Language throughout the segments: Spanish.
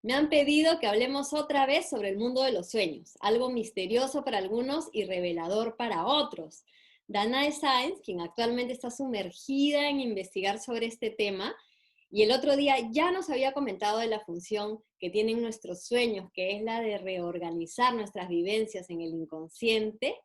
Me han pedido que hablemos otra vez sobre el mundo de los sueños, algo misterioso para algunos y revelador para otros. Danae Sáenz, quien actualmente está sumergida en investigar sobre este tema, y el otro día ya nos había comentado de la función que tienen nuestros sueños, que es la de reorganizar nuestras vivencias en el inconsciente,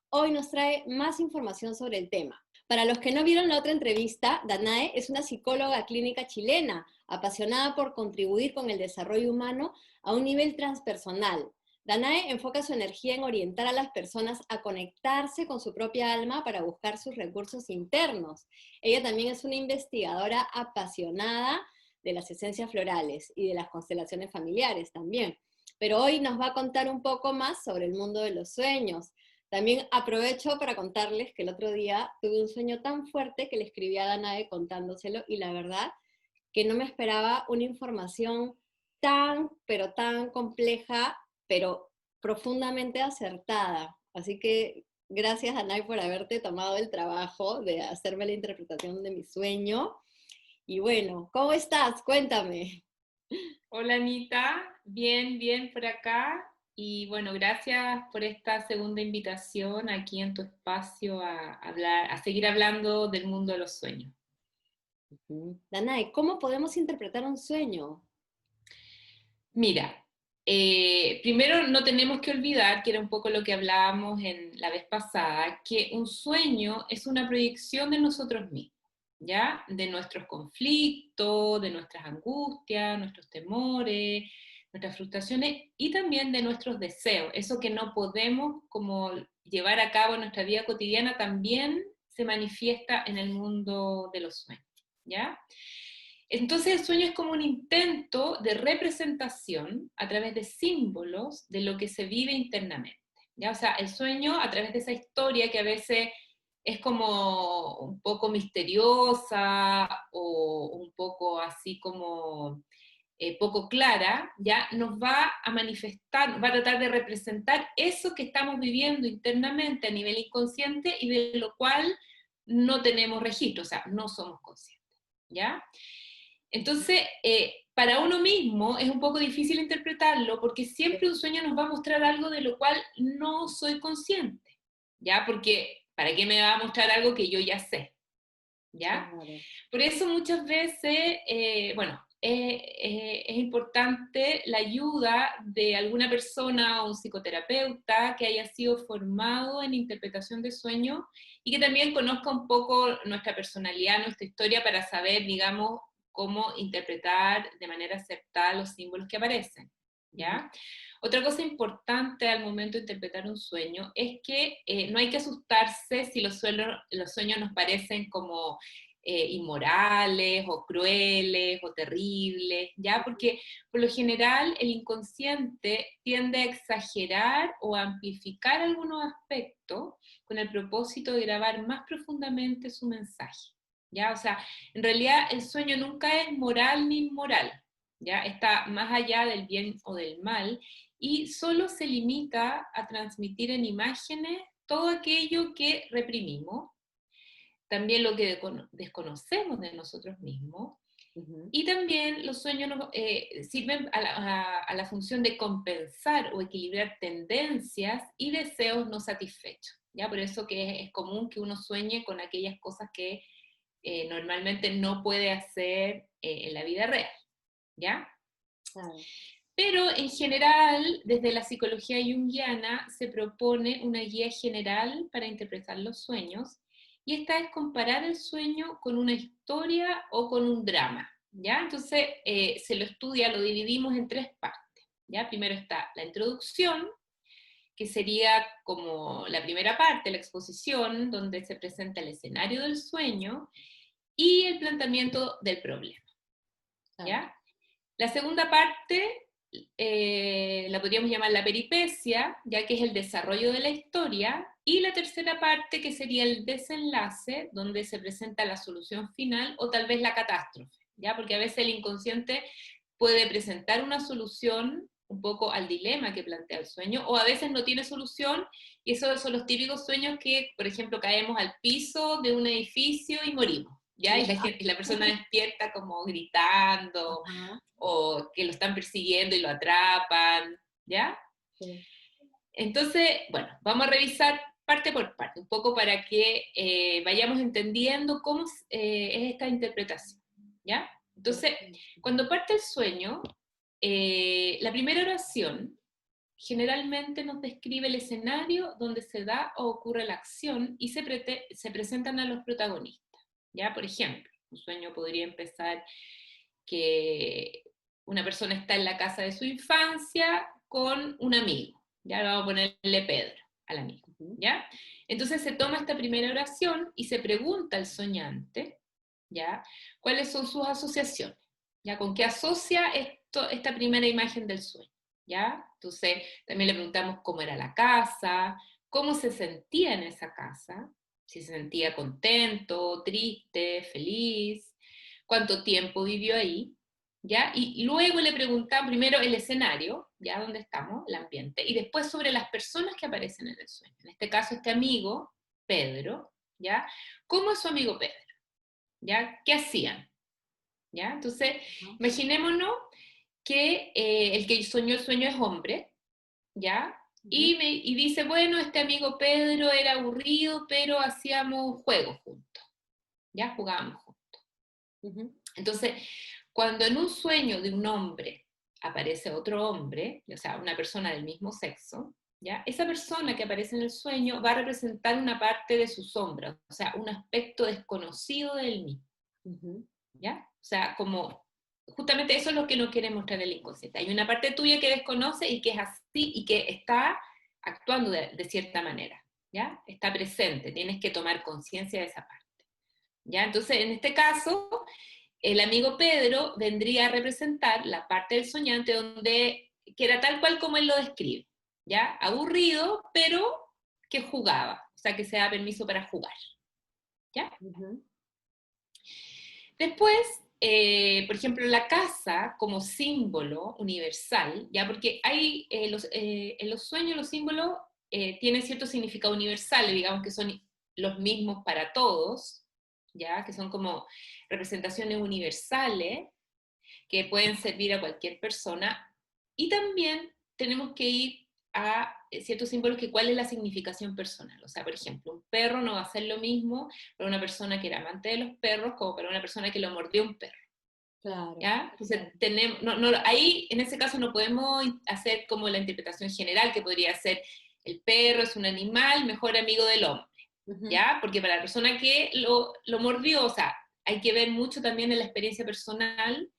hoy nos trae más información sobre el tema. Para los que no vieron la otra entrevista, Danae es una psicóloga clínica chilena, apasionada por contribuir con el desarrollo humano a un nivel transpersonal. Danae enfoca su energía en orientar a las personas a conectarse con su propia alma para buscar sus recursos internos. Ella también es una investigadora apasionada de las esencias florales y de las constelaciones familiares también. Pero hoy nos va a contar un poco más sobre el mundo de los sueños. También aprovecho para contarles que el otro día tuve un sueño tan fuerte que le escribí a Danae contándoselo y la verdad que no me esperaba una información tan, pero tan compleja, pero profundamente acertada. Así que gracias, Danae, por haberte tomado el trabajo de hacerme la interpretación de mi sueño. Y bueno, ¿cómo estás? Cuéntame. Hola Anita, bien, bien por acá. Y bueno, gracias por esta segunda invitación aquí en tu espacio a hablar, a seguir hablando del mundo de los sueños. Danae, ¿cómo podemos interpretar un sueño? Mira, primero no tenemos que olvidar, que era un poco lo que hablábamos en la vez pasada, que un sueño es una proyección de nosotros mismos, ¿ya? De nuestros conflictos, de nuestras angustias, nuestros temores, nuestras frustraciones y también de nuestros deseos. Eso que no podemos como llevar a cabo en nuestra vida cotidiana también se manifiesta en el mundo de los sueños, ¿ya? Entonces el sueño es como un intento de representación a través de símbolos de lo que se vive internamente. ¿Ya? O sea, el sueño a través de esa historia que a veces es como un poco misteriosa o un poco así como poco clara, ya nos va a manifestar, va a tratar de representar eso que estamos viviendo internamente a nivel inconsciente y de lo cual no tenemos registro, o sea, no somos conscientes, ¿ya? Entonces, para uno mismo es un poco difícil interpretarlo porque siempre un sueño nos va a mostrar algo de lo cual no soy consciente, ¿ya? Porque ¿para qué me va a mostrar algo que yo ya sé? ¿Ya? Claro. Por eso muchas veces, bueno, es importante la ayuda de alguna persona o un psicoterapeuta que haya sido formado en interpretación de sueños y que también conozca un poco nuestra personalidad, nuestra historia para saber, digamos, cómo interpretar de manera acertada los símbolos que aparecen, ¿ya? Otra cosa importante al momento de interpretar un sueño es que no hay que asustarse si los sueños nos parecen como inmorales o crueles o terribles, ¿ya? Porque por lo general el inconsciente tiende a exagerar o a amplificar algunos aspectos con el propósito de grabar más profundamente su mensaje, ¿ya? O sea, en realidad el sueño nunca es moral ni inmoral, ¿ya? Está más allá del bien o del mal y solo se limita a transmitir en imágenes todo aquello que reprimimos, también lo que desconocemos de nosotros mismos, Ujú. y también los sueños sirven a la función de compensar o equilibrar tendencias y deseos no satisfechos. ¿Ya? Por eso que es común que uno sueñe con aquellas cosas que normalmente no puede hacer en la vida real. ¿Ya? Claro. Pero en general, desde la psicología junguiana se propone una guía general para interpretar los sueños, y esta es comparar el sueño con una historia o con un drama, ¿ya? Entonces se lo estudia, lo dividimos en tres partes, ¿ya? Primero está la introducción, que sería como la primera parte, la exposición, donde se presenta el escenario del sueño y el planteamiento del problema, Claro. ¿ya? La segunda parte la podríamos llamar la peripecia, ya que es el desarrollo de la historia, y la tercera parte que sería el desenlace, donde se presenta la solución final o tal vez la catástrofe, ¿ya? Porque a veces el inconsciente puede presentar una solución un poco al dilema que plantea el sueño, o a veces no tiene solución, y esos son los típicos sueños que, por ejemplo, caemos al piso de un edificio y morimos, ¿ya? Y la persona despierta como gritando, Ajá, o que lo están persiguiendo y lo atrapan, ¿ya? sí. Entonces, bueno, vamos a revisar parte por parte, un poco para que vayamos entendiendo cómo es esta interpretación, ¿ya? Entonces, cuando parte el sueño, la primera oración generalmente nos describe el escenario donde se da o ocurre la acción y se presentan a los protagonistas, ¿ya? Por ejemplo, un sueño podría empezar que una persona está en la casa de su infancia con un amigo, ya vamos a ponerle Pedro al amigo, ¿ya? Entonces se toma esta primera oración y se pregunta al soñante, ¿ya? ¿Cuáles son sus asociaciones? ¿Ya? ¿Con qué asocia esta primera imagen del sueño? ¿Ya? Entonces también le preguntamos cómo era la casa, cómo se sentía en esa casa, si se sentía contento, triste, feliz, cuánto tiempo vivió ahí, ¿ya? Y luego le preguntamos primero el escenario, ¿ya? ¿Dónde estamos? El ambiente. Y después sobre las personas que aparecen en el sueño. En este caso, este amigo, Pedro, ¿ya? ¿Cómo es su amigo Pedro? ¿Ya? ¿Qué hacían? ¿Ya? Entonces, imaginémonos que el que soñó el sueño es hombre, ¿ya? Y dice, bueno, este amigo Pedro era aburrido, pero hacíamos juegos juntos, ¿ya? Jugábamos juntos. Entonces, cuando en un sueño de un hombre aparece otro hombre, o sea, una persona del mismo sexo, ¿ya? Esa persona que aparece en el sueño va a representar una parte de su sombra, o sea, un aspecto desconocido de él mismo, ¿ya? O sea, como justamente eso es lo que no quiere mostrar el inconsciente. Hay una parte tuya que desconoce y que es así y que está actuando de cierta manera, ¿ya? Está presente, tienes que tomar conciencia de esa parte, ¿ya? Entonces, en este caso, el amigo Pedro vendría a representar la parte del soñante que era tal cual como él lo describe, ¿ya? Aburrido, pero que jugaba, o sea, que se da permiso para jugar, ¿ya? Después, por ejemplo, la casa como símbolo universal, ¿ya? Porque hay, en los sueños los símbolos tienen cierto significado universal, digamos que son los mismos para todos, ¿ya? Que son como representaciones universales que pueden servir a cualquier persona. Y también tenemos que ir a ciertos símbolos que cuál es la significación personal. O sea, por ejemplo, un perro no va a ser lo mismo para una persona que era amante de los perros como para una persona que lo mordió un perro. Claro. ¿Ya? Entonces, Claro. tenemos, ahí en ese caso no podemos hacer como la interpretación general, que podría ser el perro es un animal mejor amigo del hombre, ¿ya? Porque para la persona que lo mordió, o sea, hay que ver mucho también en la experiencia personal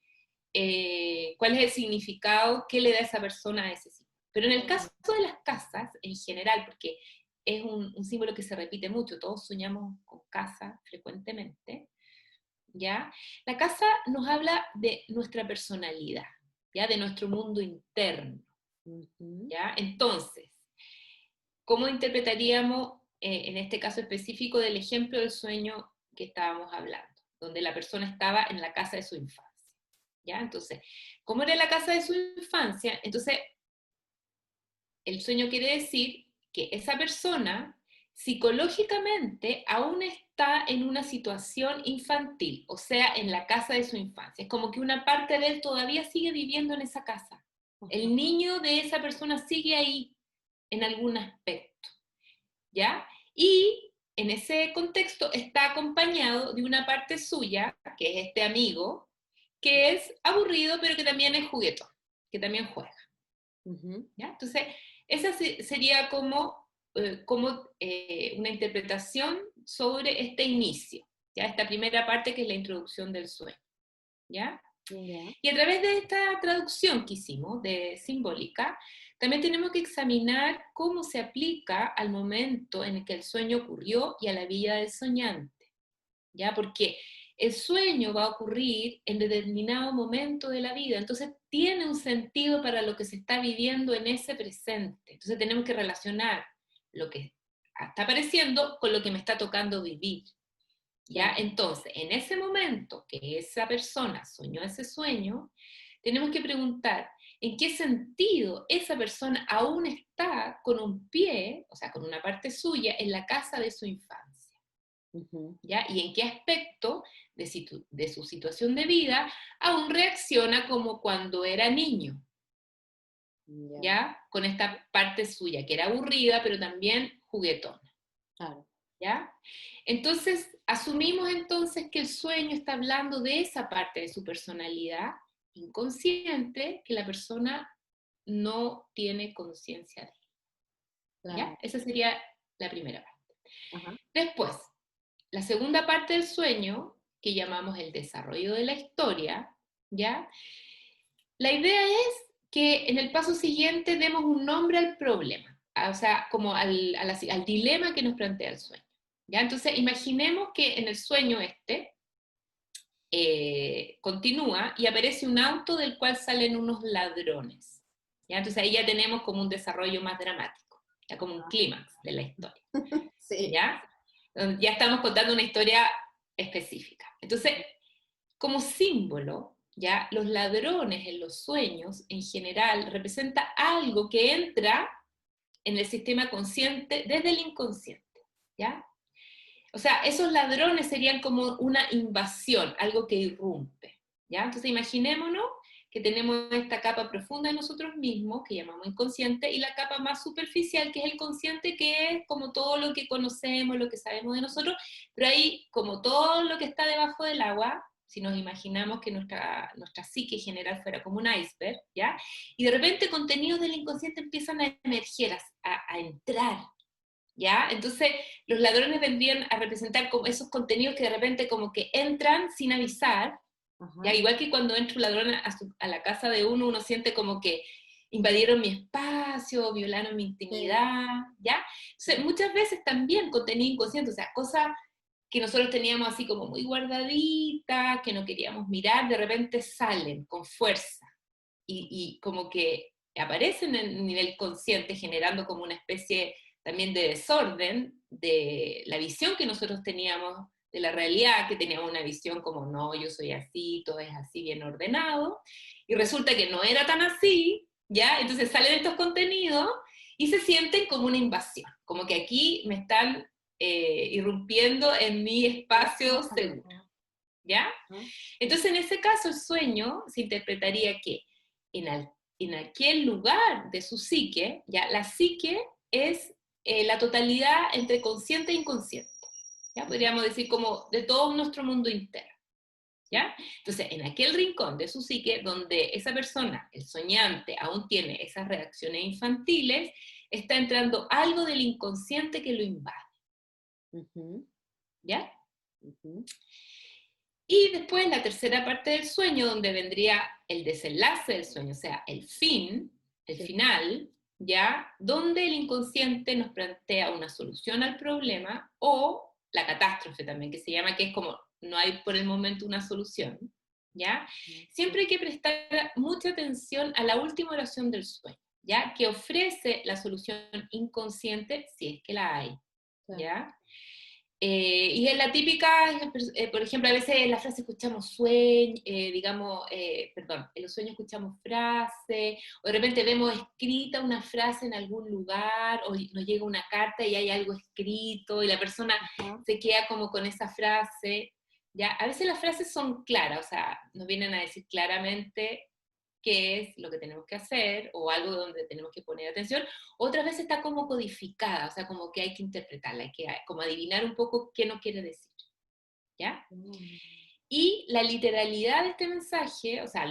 cuál es el significado que le da esa persona a ese símbolo. Pero en el caso de las casas, en general, porque es un símbolo que se repite mucho, todos soñamos con casa frecuentemente, ¿ya? La casa nos habla de nuestra personalidad, ¿ya? De nuestro mundo interno, ¿ya? Entonces, ¿cómo interpretaríamos, en este caso específico del ejemplo del sueño que estábamos hablando, donde la persona estaba en la casa de su infancia? ¿Ya? Entonces, ¿cómo era la casa de su infancia? Entonces, el sueño quiere decir que esa persona psicológicamente aún está en una situación infantil, o sea, en la casa de su infancia. Es como que una parte de él todavía sigue viviendo en esa casa. El niño de esa persona sigue ahí en algún aspecto, ¿ya? Y en ese contexto está acompañado de una parte suya, que es este amigo, que es aburrido, pero que también es juguetón, que también juega. ¿Ya? Entonces, esa sería como una interpretación sobre este inicio, ¿ya? Esta primera parte que es la introducción del sueño, ¿ya? Y a través de esta traducción que hicimos, de simbólica, también tenemos que examinar cómo se aplica al momento en el que el sueño ocurrió y a la vida del soñante, ¿ya? Porque el sueño va a ocurrir en determinado momento de la vida, entonces tiene un sentido para lo que se está viviendo en ese presente. Entonces tenemos que relacionar lo que está apareciendo con lo que me está tocando vivir. ¿Ya? Entonces, en ese momento que esa persona soñó ese sueño, tenemos que preguntar en qué sentido esa persona aún está con un pie, o sea, con una parte suya, en la casa de su infancia. Ujú. ¿ya? Y en qué aspecto de su situación de vida aún reacciona como cuando era niño, Ya, ¿ya? Con esta parte suya, que era aburrida, pero también juguetona, claro. ¿ya? Entonces, asumimos entonces que el sueño está hablando de esa parte de su personalidad inconsciente que la persona no tiene conciencia de, ¿ya? Claro. Esa sería la primera parte. Ajá. Después, la segunda parte del sueño, que llamamos el desarrollo de la historia, ¿ya? La idea es que en el paso siguiente demos un nombre al problema, o sea, como al dilema que nos plantea el sueño. ¿Ya? Entonces, imaginemos que en el sueño continúa y aparece un auto del cual salen unos ladrones. ¿Ya? Entonces ahí ya tenemos como un desarrollo más dramático, ya como un clímax de la historia. Sí. ¿Ya? Ya estamos contando una historia específica. Entonces, como símbolo, ¿ya? Los ladrones en los sueños, en general, representa algo que entra en el sistema consciente desde el inconsciente, ¿ya? O sea, esos ladrones serían como una invasión, algo que irrumpe, ¿ya? Entonces imaginémonos que tenemos esta capa profunda de nosotros mismos, que llamamos inconsciente, y la capa más superficial, que es el consciente, que es como todo lo que conocemos, lo que sabemos de nosotros, pero ahí, como todo lo que está debajo del agua, si nos imaginamos que nuestra psique general fuera como un iceberg, ¿ya? Y de repente contenidos del inconsciente empiezan a emerger, a entrar, ¿ya? Entonces, los ladrones vendrían a representar como esos contenidos que de repente como que entran sin avisar, ¿ya? Ajá. Igual que cuando entra un ladrón a la casa de uno, uno siente como que invadieron mi espacio, violaron mi Sí. intimidad, ¿ya? Entonces, muchas veces también contenido inconsciente, o sea, cosas que nosotros teníamos así como muy guardaditas, que no queríamos mirar, de repente salen con fuerza y como que aparecen en el nivel consciente, generando como una especie también de desorden de la visión que nosotros teníamos de la realidad, que teníamos una visión como, no, yo soy así, todo es así, bien ordenado, y resulta que no era tan así, ¿ya? Entonces salen estos contenidos y se sienten como una invasión, como que aquí me están irrumpiendo en mi espacio seguro, ¿ya? Ajá. Entonces, en ese caso, el sueño se interpretaría que en, en aquel lugar de su psique, ya la psique es la totalidad entre consciente e inconsciente. ¿Ya? Podríamos decir como de todo nuestro mundo interno. ¿Ya? Entonces, en aquel rincón de su psique donde esa persona, el soñante, aún tiene esas reacciones infantiles, está entrando algo del inconsciente que lo invade. Ujú. ¿Ya? Ujú. Y después la tercera parte del sueño, donde vendría el desenlace del sueño, o sea, el fin, el Sí. final, ¿ya? Donde el inconsciente nos plantea una solución al problema o la catástrofe también, que se llama, que es como no hay por el momento una solución, ¿ya? Sí. Siempre hay que prestar mucha atención a la última oración del sueño, ¿ya? Que ofrece la solución inconsciente si es que la hay, Claro. ¿ya? Y es la típica, por ejemplo, a veces en la frase escuchamos sueño, digamos, perdón, en los sueños escuchamos frase, o de repente vemos escrita una frase en algún lugar, o nos llega una carta y hay algo escrito, y la persona Ajá. se queda como con esa frase. ¿Ya? A veces las frases son claras, o sea, nos vienen a decir claramente qué es lo que tenemos que hacer o algo donde tenemos que poner atención. Otras veces está como codificada, o sea, como que hay que interpretarla, hay que como adivinar un poco qué nos quiere decir, ¿ya? Mm. Y la literalidad de este mensaje, o sea,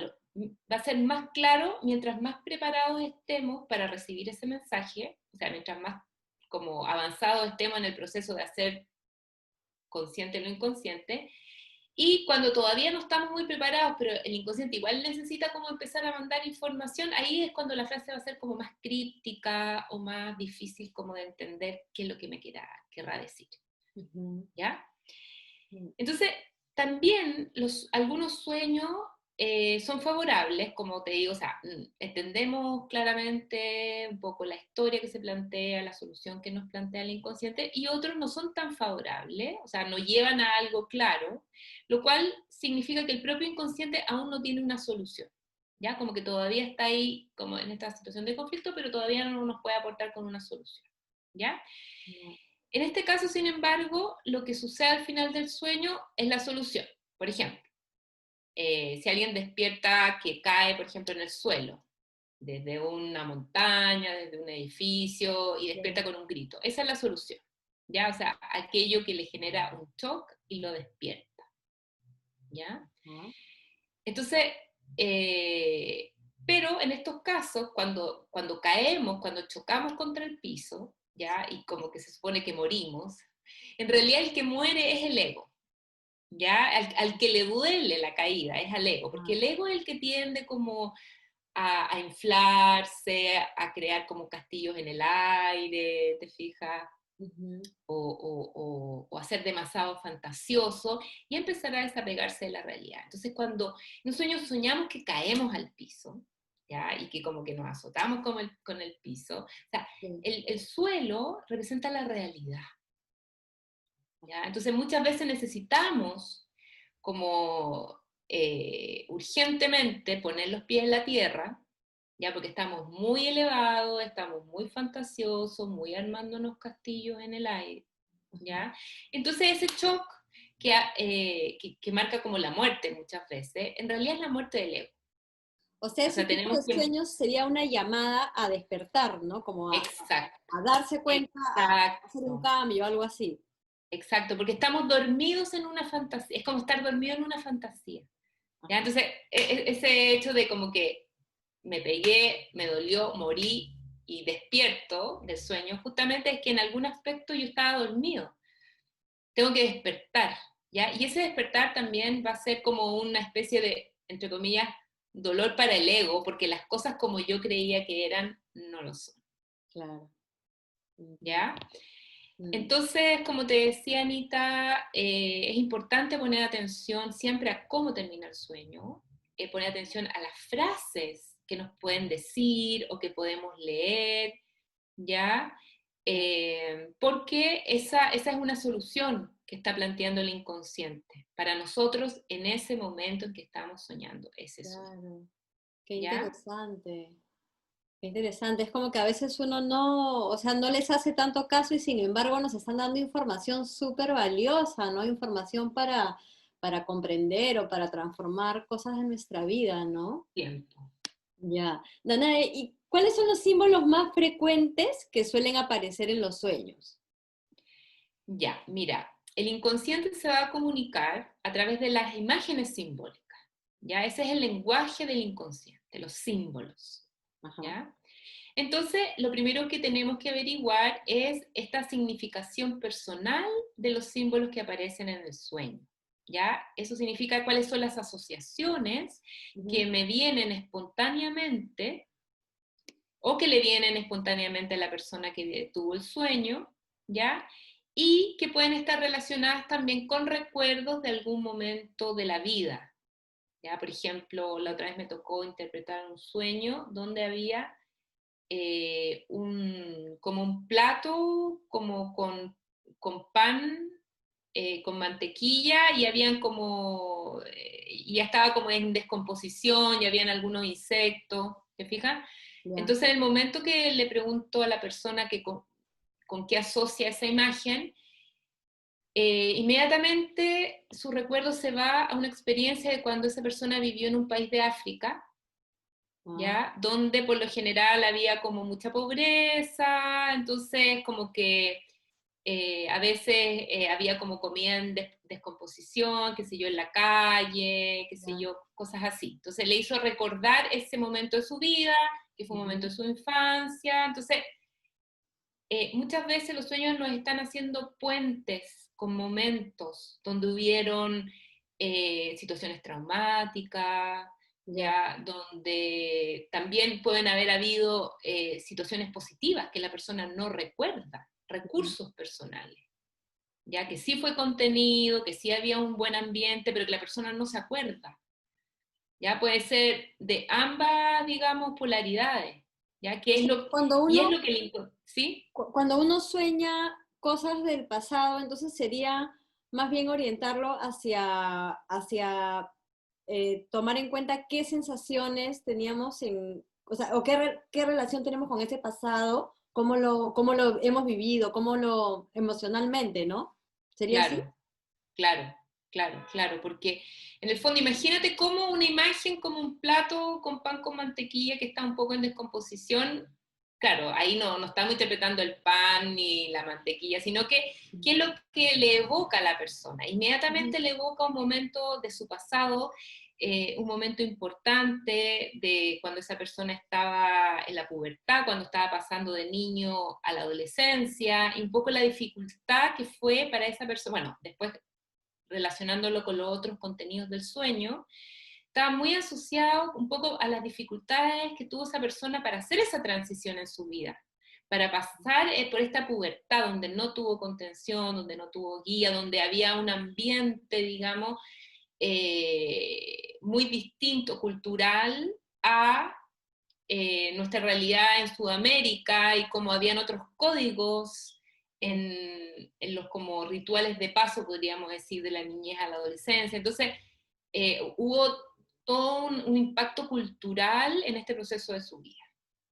va a ser más claro mientras más preparados estemos para recibir ese mensaje, o sea, mientras más como avanzados estemos en el proceso de hacer consciente lo inconsciente, y cuando todavía no estamos muy preparados, pero el inconsciente igual necesita como empezar a mandar información, ahí es cuando la frase va a ser como más críptica o más difícil como de entender qué es lo que me querrá decir, Ujú. ¿ya? Mm. Entonces, también algunos sueños son favorables, como te digo, o sea, entendemos claramente un poco la historia que se plantea, la solución que nos plantea el inconsciente, y otros no son tan favorables, o sea, no llevan a algo claro, lo cual significa que el propio inconsciente aún no tiene una solución, ¿ya? Como que todavía está ahí, como en esta situación de conflicto, pero todavía no nos puede aportar con una solución, ¿ya? No. En este caso, sin embargo, lo que sucede al final del sueño es la solución. Por ejemplo, si alguien despierta que cae, por ejemplo, en el suelo, desde una montaña, desde un edificio, y despierta con un grito. Esa es la solución, ¿ya? O sea, aquello que le genera un shock y lo despierta, ¿ya? Entonces, eh, pero en estos casos, cuando caemos, cuando chocamos contra el piso, ¿ya? Y como que se supone que morimos, en realidad el que muere es el ego, ¿ya? Al que le duele la caída es al ego, porque el ego es el que tiende como a inflarse, a crear como castillos en el aire, ¿te fijas? Ujú. O a ser demasiado fantasioso y empezar a desapegarse de la realidad. Entonces, cuando en un sueño soñamos que caemos al piso, ¿ya? Y que como que nos azotamos con el piso, o sea, Sí. el suelo representa la realidad, ¿ya? Entonces, muchas veces necesitamos como urgentemente poner los pies en la tierra, ya porque estamos muy elevados, estamos muy fantasiosos, muy armándonos castillos en el aire, ¿ya? Entonces ese shock que marca como la muerte muchas veces, en realidad es la muerte del ego. O sea, O ese sea, tipo tenemos de que... sueños sería una llamada a despertar, ¿no? Como Exacto, a darse cuenta, a hacer un exacto, cambio, algo así. exacto, porque estamos dormidos en una fantasía, es como estar dormido en una fantasía, ¿ya? Ajá. Entonces, ese hecho de como que me pegué, me dolió, morí y despierto del sueño, justamente es que en algún aspecto yo estaba dormido. Tengo que despertar, ¿ya? Y ese despertar también va a ser como una especie de, entre comillas, dolor para el ego, porque las cosas como yo creía que eran, no lo son, Claro. Entiendo. ¿ya? Mm. Entonces, como te decía Anita, es importante poner atención siempre a cómo termina el sueño, poner atención a las frases que nos pueden decir o que podemos leer, ¿ya? Porque esa es una solución que está planteando el inconsciente para nosotros en ese momento en que estamos soñando ese sueño, Claro. Qué ¿ya? interesante. Qué interesante. Es como que a veces uno no, o sea, no les hace tanto caso y sin embargo nos están dando información súper valiosa, ¿no? Información para comprender o para transformar cosas en nuestra vida, ¿no? Tiempo. Ya. Dana, ¿y cuáles son los símbolos más frecuentes que suelen aparecer en los sueños? Ya, mira, el inconsciente se va a comunicar a través de las imágenes simbólicas, ¿ya? Ese es el lenguaje del inconsciente, los símbolos, Ajá. ¿ya? Entonces, lo primero que tenemos que averiguar es esta significación personal de los símbolos que aparecen en el sueño, ¿ya? Eso significa cuáles son las asociaciones que Ujú. me vienen espontáneamente o que le vienen espontáneamente a la persona que tuvo el sueño, ¿ya? Y que pueden estar relacionadas también con recuerdos de algún momento de la vida, ¿ya? Por ejemplo, la otra vez me tocó interpretar un sueño donde había como un plato como con pan, con mantequilla y habían como, y ya estaba como en descomposición, y habían algunos insectos, ¿te fijas? Ya. Entonces, en el momento que le pregunto a la persona que con qué asocia esa imagen, inmediatamente su recuerdo se va a una experiencia de cuando esa persona vivió en un país de África, Ah, ¿ya? Donde por lo general había como mucha pobreza, entonces como que a veces había como comida en descomposición, qué sé yo, en la calle, qué sé ya. yo, cosas así. Entonces le hizo recordar ese momento de su vida, que fue un momento Ujú. de su infancia. Entonces, muchas veces los sueños nos están haciendo puentes con momentos donde hubieron situaciones traumáticas, Ya. ya donde también pueden haber habido situaciones positivas que la persona no recuerda, Ujú. recursos personales, ya que sí fue contenido, que sí había un buen ambiente, pero que la persona no se acuerda. Ya puede ser de ambas, digamos, polaridades, ya O que es sea, lo cuando y es uno lo que ¿sí? cuando uno sueña cosas del pasado, entonces sería más bien orientarlo hacia tomar en cuenta qué sensaciones teníamos o sea, o qué relación tenemos con ese pasado cómo lo hemos vivido, cómo lo emocionalmente, ¿no? ¿Sería así? Claro, claro, claro, claro, porque en el fondo imagínate cómo una imagen, como un plato con pan con mantequilla que está un poco en descomposición, claro, ahí no estamos interpretando el pan ni la mantequilla, sino que qué es lo que le evoca a la persona. Ujú. Inmediatamente le evoca un momento de su pasado, un momento importante de cuando esa persona estaba en la pubertad, cuando estaba pasando de niño a la adolescencia, y un poco la dificultad que fue para esa persona, bueno, después relacionándolo con los otros contenidos del sueño, estaba muy asociado un poco a las dificultades que tuvo esa persona para hacer esa transición en su vida, para pasar por esta pubertad donde no tuvo contención, donde no tuvo guía, donde había un ambiente, digamos, muy distinto cultural a nuestra realidad en Sudamérica y como habían otros códigos en los como rituales de paso, podríamos decir, de la niñez a la adolescencia. Entonces, hubo todo un impacto cultural en este proceso de su vida,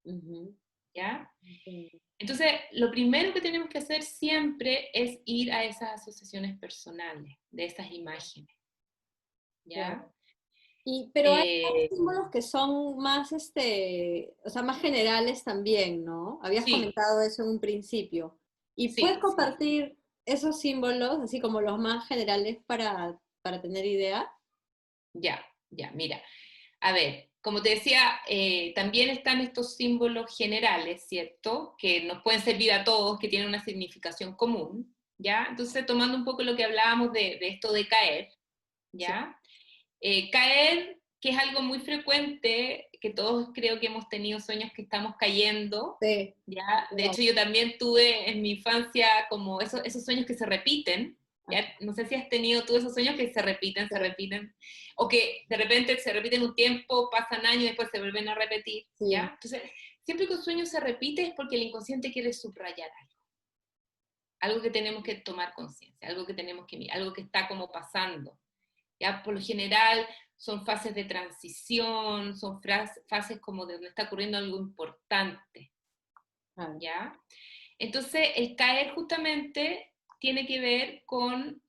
Ujú. ¿ya? Entiendo. Entonces, lo primero que tenemos que hacer siempre es ir a esas asociaciones personales, de esas imágenes, Claro. ¿ya? Pero hay Eh, símbolos que son más, o sea, más generales también, ¿no? Habías sí, comentado eso en un principio. ¿Y puedes sí, sí. compartir esos símbolos, así como los más generales, para tener idea? Ya, ya, mira. A ver, como te decía, también están estos símbolos generales, ¿cierto? Que nos pueden servir a todos, que tienen una significación común, ¿ya? Entonces, tomando un poco lo que hablábamos de esto de caer, Sí. ¿ya? Caer, que es algo muy frecuente, que todos creo que hemos tenido sueños que estamos cayendo, Sí. ¿ya? De Wow. hecho, yo también tuve en mi infancia como esos sueños que se repiten, Ah, ¿ya? No sé si has tenido tú esos sueños que sí, se repiten, o que de repente se repiten un tiempo, pasan años y después se vuelven a repetir, ¿ya? sí. Entonces, siempre que un sueño se repite es porque el inconsciente quiere subrayar algo que tenemos que tomar conciencia, algo que tenemos que mirar, algo que está como pasando. ¿Ya? Por lo general son fases de transición, son fases como de donde está ocurriendo algo importante, Claro. ¿ya? Entonces, el caer justamente tiene que ver con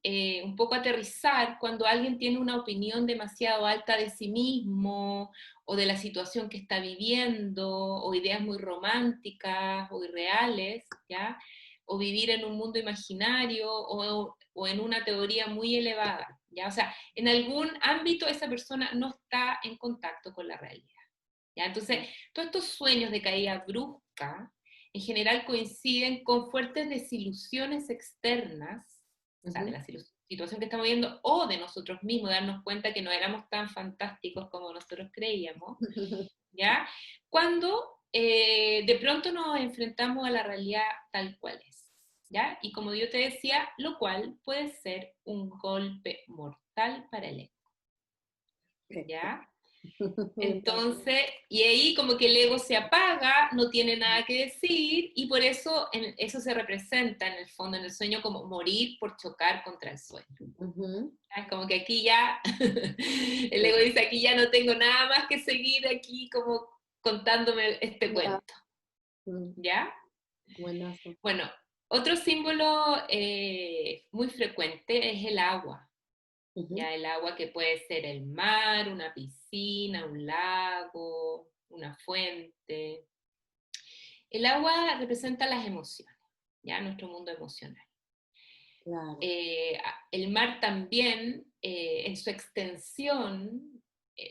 un poco aterrizar cuando alguien tiene una opinión demasiado alta de sí mismo o de la situación que está viviendo o ideas muy románticas o irreales, ¿ya? O vivir en un mundo imaginario o en una teoría muy elevada, ¿ya? O sea, en algún ámbito esa persona no está en contacto con la realidad, ¿ya? Entonces, todos estos sueños de caída brusca en general coinciden con fuertes desilusiones externas, o sea, de Ujú. la situación que estamos viendo, o de nosotros mismos, darnos cuenta que no éramos tan fantásticos como nosotros creíamos, ¿ya? Cuando de pronto nos enfrentamos a la realidad tal cual es, ¿ya? Y como yo te decía, lo cual puede ser un golpe mortal para el ego, Perfecto. ¿ya? Me encanta. Entonces, y ahí como que el ego se apaga, no tiene nada que decir, y por eso eso se representa en el fondo, en el sueño, como morir por chocar contra el sueño. Ujú. Es como que aquí ya, el ego dice, aquí ya no tengo nada más que seguir aquí como contándome este Ya. cuento, Mm, ¿ya? buenazo. Bueno, otro símbolo muy frecuente es el agua. Ujú. Ya el agua que puede ser el mar, una piscina, un lago, una fuente. El agua representa las emociones, ya nuestro mundo emocional. Claro. El mar también, en su extensión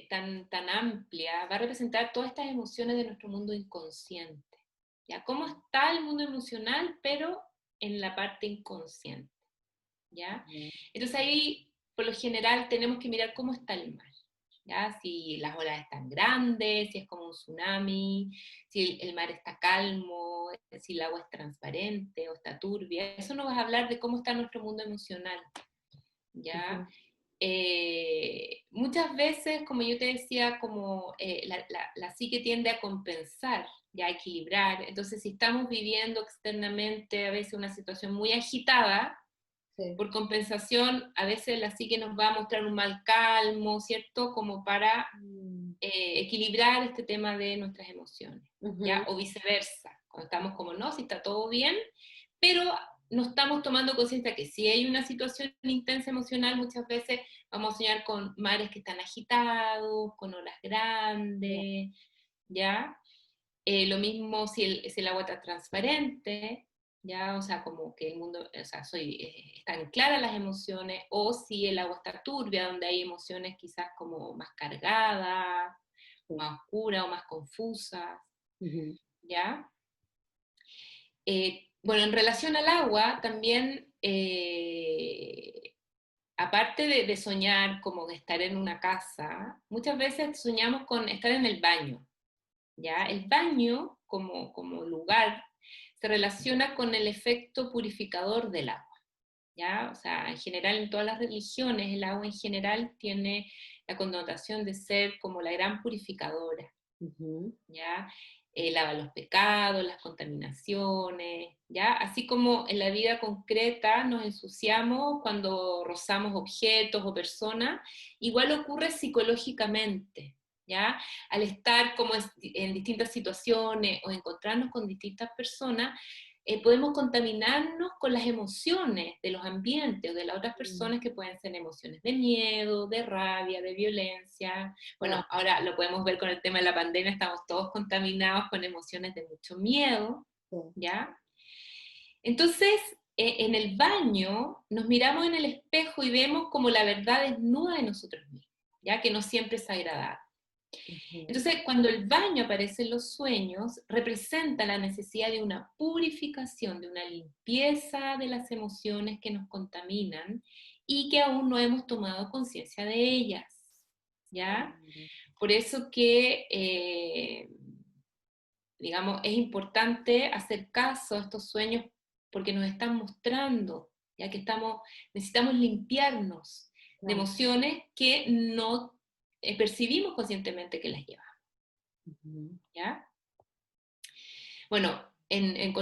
tan amplia, va a representar todas estas emociones de nuestro mundo inconsciente. ¿Ya? ¿Cómo está el mundo emocional, pero en la parte inconsciente? ¿Ya? Entonces ahí, por lo general, tenemos que mirar cómo está el mar, ¿ya? Si las olas están grandes, si es como un tsunami, si el mar está calmo, si el agua es transparente o está turbia. Eso nos va a hablar de cómo está nuestro mundo emocional, ¿ya? Ujú. Muchas veces, como yo te decía, como la psique tiende a compensar, ya a equilibrar. Entonces, si estamos viviendo externamente a veces una situación muy agitada, Sí. por compensación, a veces la psique nos va a mostrar un mal calmo, ¿cierto? Como para Mm. equilibrar este tema de nuestras emociones, ¿ya? Ujú. O viceversa, cuando estamos como, no, si está todo bien, pero no estamos tomando conciencia que si hay una situación intensa emocional, muchas veces vamos a soñar con mares que están agitados, con olas grandes, ¿ya? Lo mismo si el agua está transparente, ¿ya? O sea, como que el mundo, o sea, están claras las emociones, o si el agua está turbia, donde hay emociones quizás como más cargadas, más oscuras o más confusas, ¿ya? Bueno, en relación al agua, también, aparte de soñar como de estar en una casa, muchas veces soñamos con estar en el baño, ¿ya? El baño como lugar se relaciona con el efecto purificador del agua, ¿ya? O sea, en general en todas las religiones el agua en general tiene la connotación de ser como la gran purificadora, ¿ya? Lava los pecados, las contaminaciones, ¿ya? Así como en la vida concreta nos ensuciamos cuando rozamos objetos o personas, igual ocurre psicológicamente, ¿ya? Al estar como en distintas situaciones o encontrarnos con distintas personas, podemos contaminarnos con las emociones de los ambientes o de las otras personas que pueden ser emociones de miedo, de rabia, de violencia. Bueno, ahora lo podemos ver con el tema de la pandemia, estamos todos contaminados con emociones de mucho miedo, ¿ya? Entonces, en el baño nos miramos en el espejo y vemos como la verdad desnuda de nosotros mismos, ¿ya? Que no siempre es agradable. Entonces, cuando el baño aparece en los sueños, representa la necesidad de una purificación, de una limpieza de las emociones que nos contaminan y que aún no hemos tomado conciencia de ellas, ¿ya? Por eso que, digamos, es importante hacer caso a estos sueños porque nos están mostrando, ya que necesitamos limpiarnos de emociones que no percibimos conscientemente que las llevamos, ¿ya? Bueno, en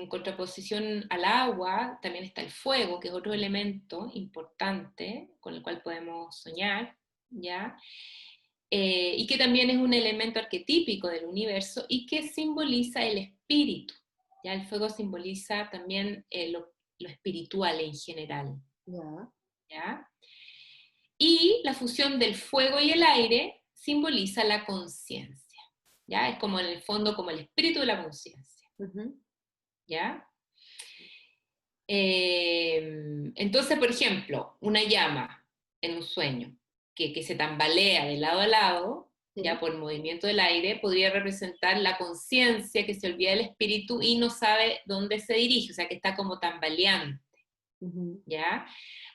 contraposición al agua también está el fuego, que es otro elemento importante con el cual podemos soñar, ¿ya? Y que también es un elemento arquetípico del universo y que simboliza el espíritu, ¿ya? El fuego simboliza también lo espiritual en general, ¿ya? Y la fusión del fuego y el aire simboliza la conciencia, ¿ya? Es como en el fondo como el espíritu de la conciencia, ¿ya? Entonces, por ejemplo, una llama en un sueño que se tambalea de lado a lado, ya por movimiento del aire, podría representar la conciencia que se olvida del espíritu y no sabe dónde se dirige, o sea, que está como tambaleante, ¿ya?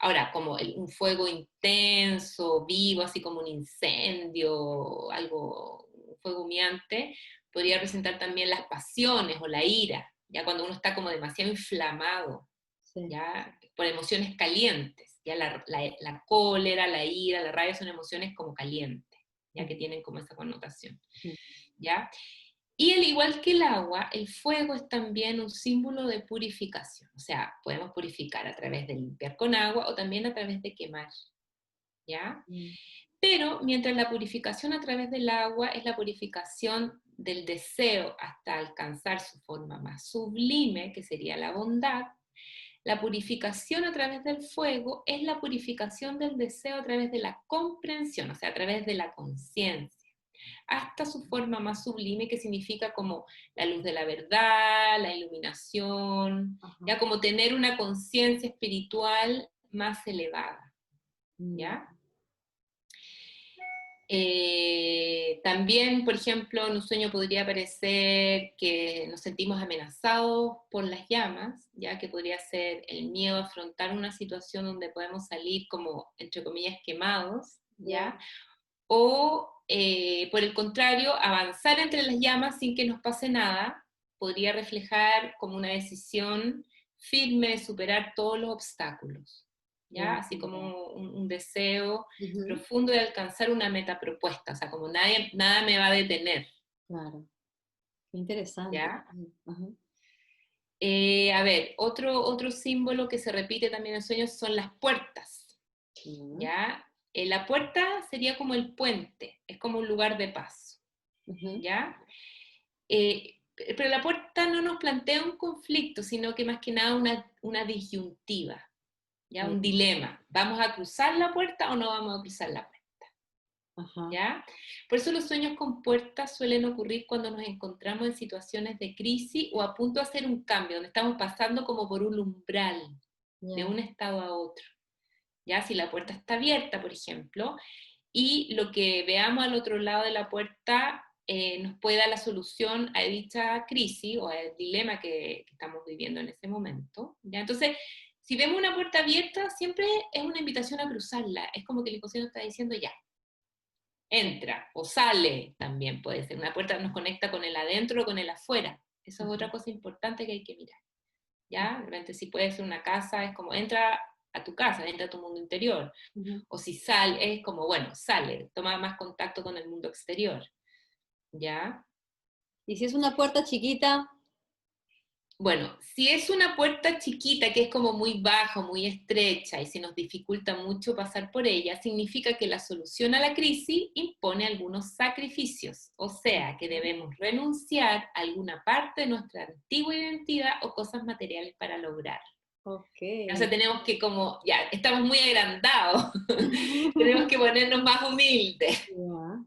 Ahora, como un fuego intenso, vivo, así como un incendio, un fuego humeante, podría representar también las pasiones o la ira, ya cuando uno está como demasiado inflamado, ya por emociones calientes, ya la cólera, la ira, la rabia son emociones como calientes, ya que tienen como esa connotación, ¿ya? Y al igual que el agua, el fuego es también un símbolo de purificación. O sea, podemos purificar a través de limpiar con agua o también a través de quemar, ¿ya? Pero mientras la purificación a través del agua es la purificación del deseo hasta alcanzar su forma más sublime, que sería la bondad, la purificación a través del fuego es la purificación del deseo a través de la comprensión, o sea, a través de la conciencia, hasta su forma más sublime, que significa como la luz de la verdad, la iluminación, ya como tener una conciencia espiritual más elevada, ¿ya? También, por ejemplo, en un sueño podría parecer que nos sentimos amenazados por las llamas, ya que podría ser el miedo a afrontar una situación donde podemos salir como, entre comillas, quemados, ¿ya? O, por el contrario, avanzar entre las llamas sin que nos pase nada, podría reflejar como una decisión firme de superar todos los obstáculos, ¿ya? Así como un deseo profundo de alcanzar una meta propuesta, o sea, como nada me va a detener. Claro, qué interesante. ¿Ya? A ver, otro símbolo que se repite también en sueños son las puertas, ¿ya? La puerta sería como el puente, es como un lugar de paso, ¿ya? pero la puerta no nos plantea un conflicto, sino que más que nada una disyuntiva, ¿ya? Un dilema. ¿Vamos a cruzar la puerta o no vamos a cruzar la puerta? Ajá. ¿Ya? Por eso los sueños con puertas suelen ocurrir cuando nos encontramos en situaciones de crisis o a punto de hacer un cambio, donde estamos pasando como por un umbral de un estado a otro. ¿Ya? Si la puerta está abierta, por ejemplo, y lo que veamos al otro lado de la puerta nos puede dar la solución a dicha crisis o al dilema que estamos viviendo en ese momento. ¿Ya? Entonces, si vemos una puerta abierta, siempre es una invitación a cruzarla. Es como que el inconsciente está diciendo ya, entra o sale también puede ser. Una puerta nos conecta con el adentro o con el afuera. Eso es otra cosa importante que hay que mirar. ¿Ya? Realmente si puede ser una casa, es como entra a tu casa, entra a tu mundo interior. O si sale, es como, bueno, sale, toma más contacto con el mundo exterior. ¿Ya? Y si es una puerta chiquita, Bueno, si es una puerta chiquita que es como muy baja, muy estrecha y se nos dificulta mucho pasar por ella, significa que la solución a la crisis impone algunos sacrificios, o sea, que debemos renunciar a alguna parte de nuestra antigua identidad o cosas materiales para lograr. O sea, ok. tenemos que como, ya, estamos muy agrandados, tenemos que ponernos más humildes,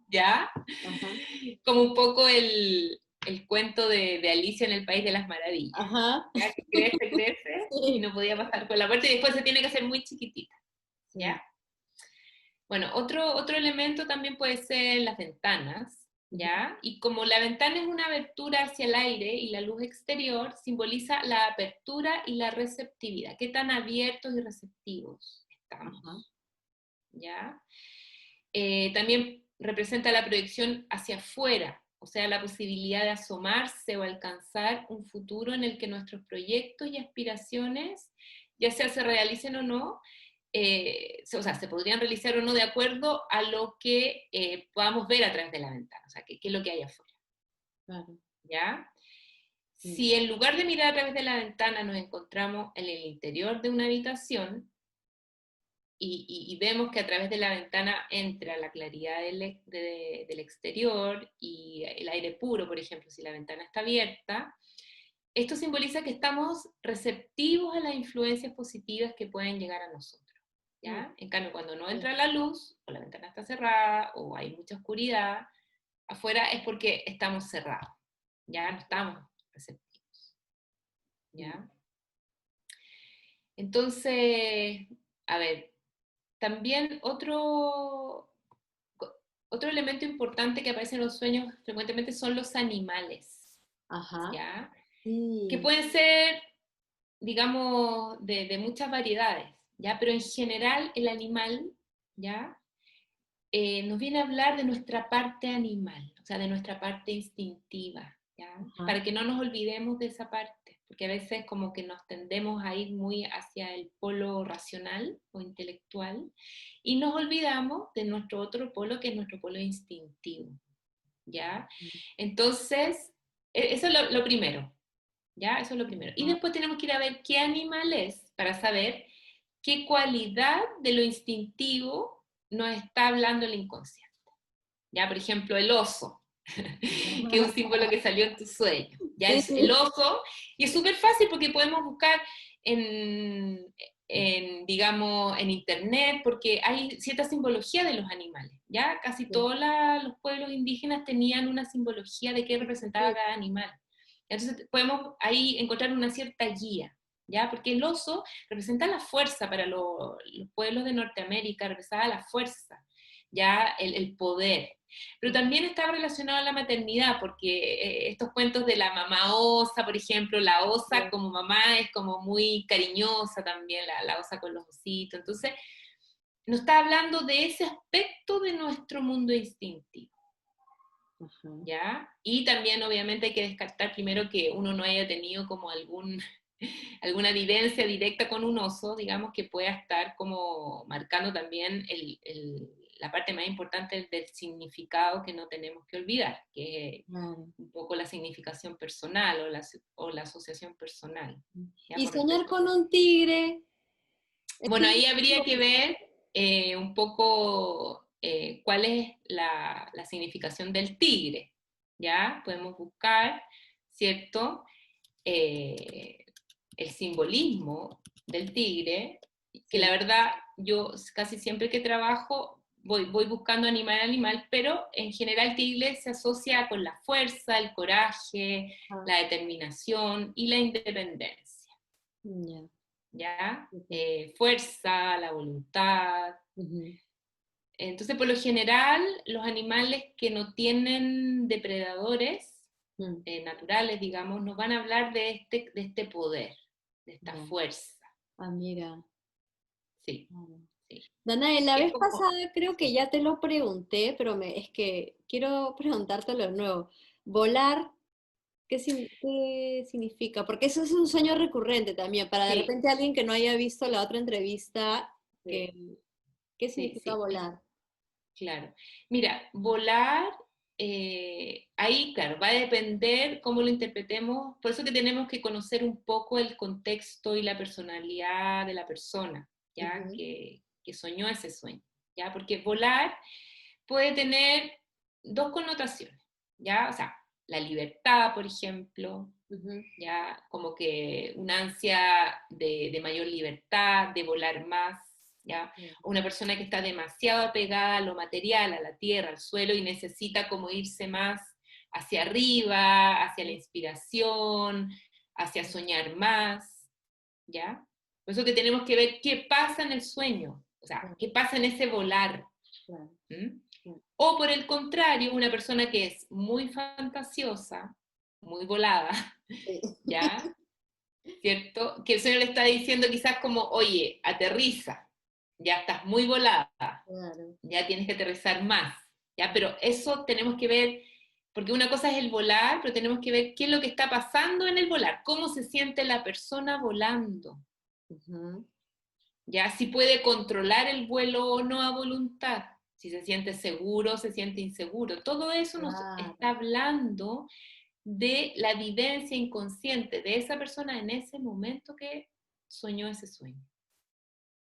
Ya, ¿ya? ajá. Como un poco el cuento de Alicia en el País de las Maravillas. Ajá. ¿Ya? Que crece, crece y Sí, no podía pasar por la puerta y después se tiene que hacer muy chiquitita. sí. ¿Ya? Bueno, otro elemento también puede ser las ventanas, Ujú. ¿ya? Y como la ventana es una abertura hacia el aire y la luz exterior, simboliza la apertura y la receptividad. ¿Qué tan abiertos y receptivos Ajá. estamos? ¿Ya? También representa la proyección hacia afuera, o sea, la posibilidad de asomarse o alcanzar un futuro en el que nuestros proyectos y aspiraciones, ya sea se realicen o no, o sea, se podrían realizar o no de acuerdo a lo que podamos ver a través de la ventana, o sea, qué es lo que hay afuera, Claro. ¿ya? Sí. Si en lugar de mirar a través de la ventana nos encontramos en el interior de una habitación, y vemos que a través de la ventana entra la claridad del exterior y el aire puro, por ejemplo, si la ventana está abierta, esto simboliza que estamos receptivos a las influencias positivas que pueden llegar a nosotros. Mm, ¿Ya? En cambio, cuando no sí. entra la luz, o la ventana está cerrada, o hay mucha oscuridad, afuera es porque estamos cerrados, ya no estamos receptivos. Mm. ¿Ya? Entonces, a ver, también otro elemento importante que aparece en los sueños frecuentemente son los animales, Ajá. ¿ya? Que Sí. pueden ser, digamos, de muchas variedades, ¿ya? Pero en general el animal, ¿ya? Nos viene a hablar de nuestra parte animal, o sea, de nuestra parte instintiva, ¿ya? Ajá. Para que no nos olvidemos de esa parte, porque a veces como que nos tendemos a ir muy hacia el polo racional o intelectual y nos olvidamos de nuestro otro polo, que es nuestro polo instintivo, ¿ya? Entonces, eso es lo primero, ¿ya? Eso es lo primero. Y Ajá. después tenemos que ir a ver qué animal es para saber qué cualidad de lo instintivo nos está hablando el inconsciente. Ya, por ejemplo, el oso, que es un símbolo que salió en tu sueño. Ya Sí, el sí. oso, y es súper fácil porque podemos buscar digamos, en internet, porque hay cierta simbología de los animales. Ya casi Sí. todos los pueblos indígenas tenían una simbología de qué representaba Sí. cada animal. Entonces podemos ahí encontrar una cierta guía. ¿Ya? Porque el oso representa la fuerza para los pueblos de Norteamérica, representaba la fuerza, ya el poder. Pero también estaba relacionado a la maternidad, porque estos cuentos de la mamá osa, por ejemplo, la osa Sí. como mamá es como muy cariñosa también, la osa con los ositos. Entonces, nos está hablando de ese aspecto de nuestro mundo instintivo, Ajá. ¿ya? Y también, obviamente, hay que descartar primero que uno no haya tenido como alguna vivencia directa con un oso, digamos, que pueda estar como marcando también la parte más importante del significado que no tenemos que olvidar, que es Claro. un poco la significación personal o la asociación personal, ¿ya? Y Con soñar respecto. con un tigre. El Bueno, tigre ahí es habría que lógico. ver un poco cuál es la significación del tigre, ¿ya? Podemos buscar ¿cierto? El simbolismo del tigre, que la Sí. verdad yo casi siempre que trabajo voy buscando animal, pero en general tigre se asocia con la fuerza, el coraje, Ah, la determinación y la independencia, ya. ¿ya? Ujú, Fuerza, la voluntad. ujú, Entonces, por lo general, los animales que no tienen depredadores mm, naturales, digamos, nos van a hablar de este poder, de esta ya. fuerza. Ah, mira. Sí, Claro. sí. Danae, la Es vez como, pasada creo que sí, ya te lo pregunté, pero es que quiero preguntártelo de nuevo. Volar, ¿qué significa? Porque eso es un sueño recurrente también. Para de sí, repente alguien que no haya visto la otra entrevista, sí, ¿qué sí, significa sí, volar? claro. Mira, volar, ahí, claro, va a depender cómo lo interpretemos, por eso que tenemos que conocer un poco el contexto y la personalidad de la persona, ¿ya? Ujú, Que soñó ese sueño, ¿ya? Porque volar puede tener dos connotaciones, ¿ya? O sea, la libertad, por ejemplo, ujú, ya como que una ansia de mayor libertad, de volar más, ya sí, una persona que está demasiado apegada a lo material, a la tierra, al suelo y necesita como irse más hacia arriba, hacia la sí, inspiración, hacia sí, soñar más, ¿ya? Por eso que tenemos que ver qué pasa en el sueño, o sea, claro, qué pasa en ese volar. claro, ¿M? sí, O por el contrario, una persona que es muy fantasiosa, muy volada, sí, ¿ya? ¿Cierto? Que el Señor le está diciendo quizás como, oye, aterriza, ya estás muy volada, claro, ya tienes que aterrizar más, ¿ya? Pero eso tenemos que ver, porque una cosa es el volar, pero tenemos que ver qué es lo que está pasando en el volar, cómo se siente la persona volando, ujú, ¿ya? Si puede controlar el vuelo o no a voluntad, si se siente seguro, se siente inseguro. Todo eso nos está claro, hablando de la vivencia inconsciente de esa persona en ese momento que soñó ese sueño.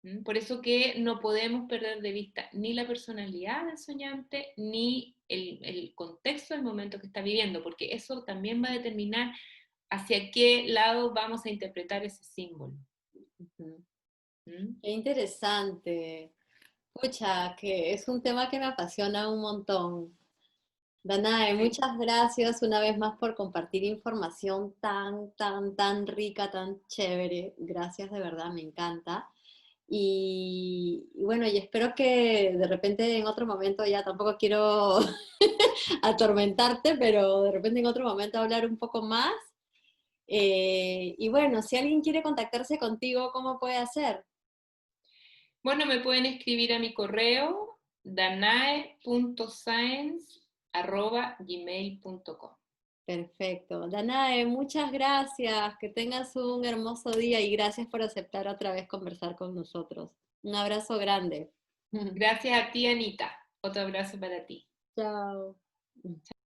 ¿Mm? Por eso que no podemos perder de vista ni la personalidad del soñante, ni el contexto del momento que está viviendo, porque eso también va a determinar hacia qué lado vamos a interpretar ese símbolo. ujú. ¿Mm? Qué interesante. Pucha, que es un tema que me apasiona un montón. Danae, Sí. muchas gracias una vez más por compartir información tan rica, tan chévere. Gracias, de verdad, me encanta. Y bueno, y espero que de repente en otro momento, ya tampoco quiero atormentarte, pero de repente en otro momento hablar un poco más. Y bueno, si alguien quiere contactarse contigo, ¿cómo puede hacer? Bueno, me pueden escribir a mi correo danae.science@gmail.com. Perfecto. Danae, muchas gracias. Que tengas un hermoso día y gracias por aceptar otra vez conversar con nosotros. Un abrazo grande. Gracias a ti, Anita. Otro abrazo para ti. Chao.